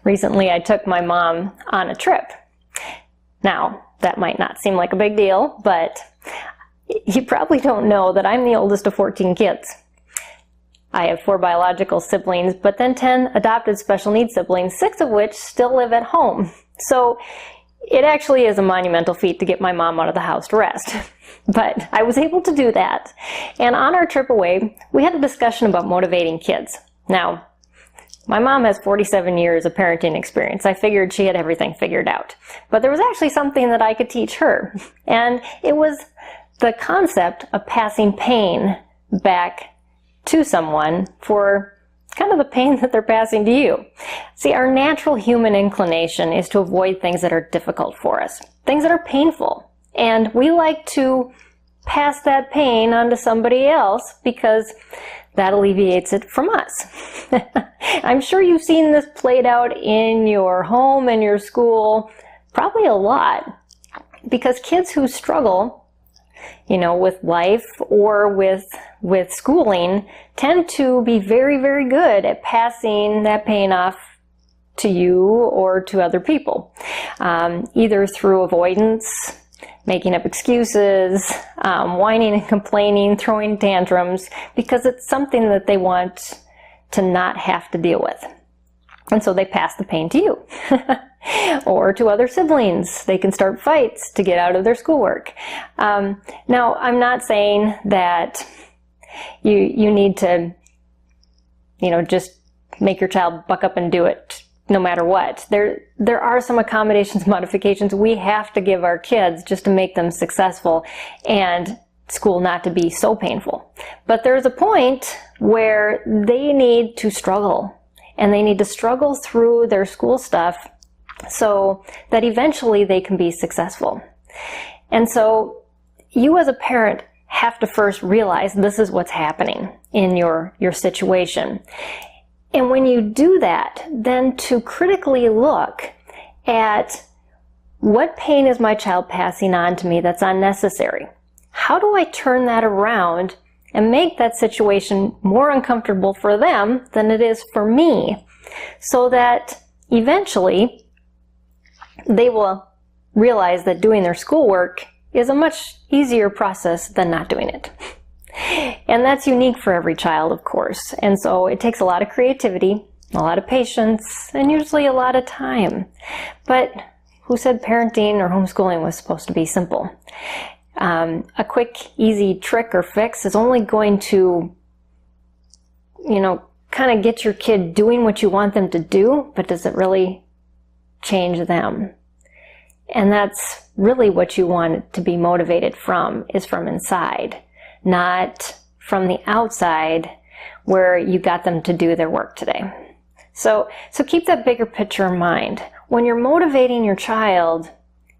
Recently, I took my mom on a trip. Now, that might not seem like a big deal, but you probably don't know that I'm the oldest of 14 kids. I have 4 biological siblings, but then 10 adopted special needs siblings, 6 of which still live at home. So it actually is a monumental feat to get my mom out of the house to rest. But I was able to do that. And on our trip away, we had a discussion about motivating kids. Now, my mom has 47 years of parenting experience. I figured she had everything figured out. But there was actually something that I could teach her. And it was the concept of passing pain back to someone for kind of the pain that they're passing to you. See, our natural human inclination is to avoid things that are difficult for us, things that are painful. And we like to pass that pain onto somebody else because that alleviates it from us. I'm sure you've seen this played out in your home and your school, probably a lot, because kids who struggle, with life or with schooling tend to be very, very good at passing that pain off to you or to other people, either through avoidance, making up excuses, whining and complaining, throwing tantrums, because it's something that they want to not have to deal with. And so they pass the pain to you. Or to other siblings. They can start fights to get out of their schoolwork. Now, I'm not saying that you need to, just make your child buck up and do it no matter what. There are some accommodations, modifications we have to give our kids just to make them successful and school not to be so painful. But there's a point where they need to struggle, and they need to struggle through their school stuff so that eventually they can be successful. And so you as a parent have to first realize this is what's happening in your situation. And when you do that, then to critically look at what pain is my child passing on to me that's unnecessary? How do I turn that around and make that situation more uncomfortable for them than it is for me, so that eventually they will realize that doing their schoolwork is a much easier process than not doing it. And that's unique for every child, of course. And so it takes a lot of creativity, a lot of patience, and usually a lot of time. But who said parenting or homeschooling was supposed to be simple? A quick, easy trick or fix is only going to, kind of get your kid doing what you want them to do, but does it really change them? And that's really what you want it to be motivated from, is from inside, not from the outside where you got them to do their work today. So keep that bigger picture in mind. When you're motivating your child,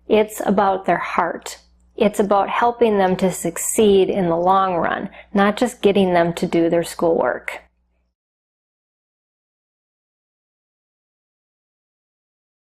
it's about their heart. It's about helping them to succeed in the long run, not just getting them to do their schoolwork.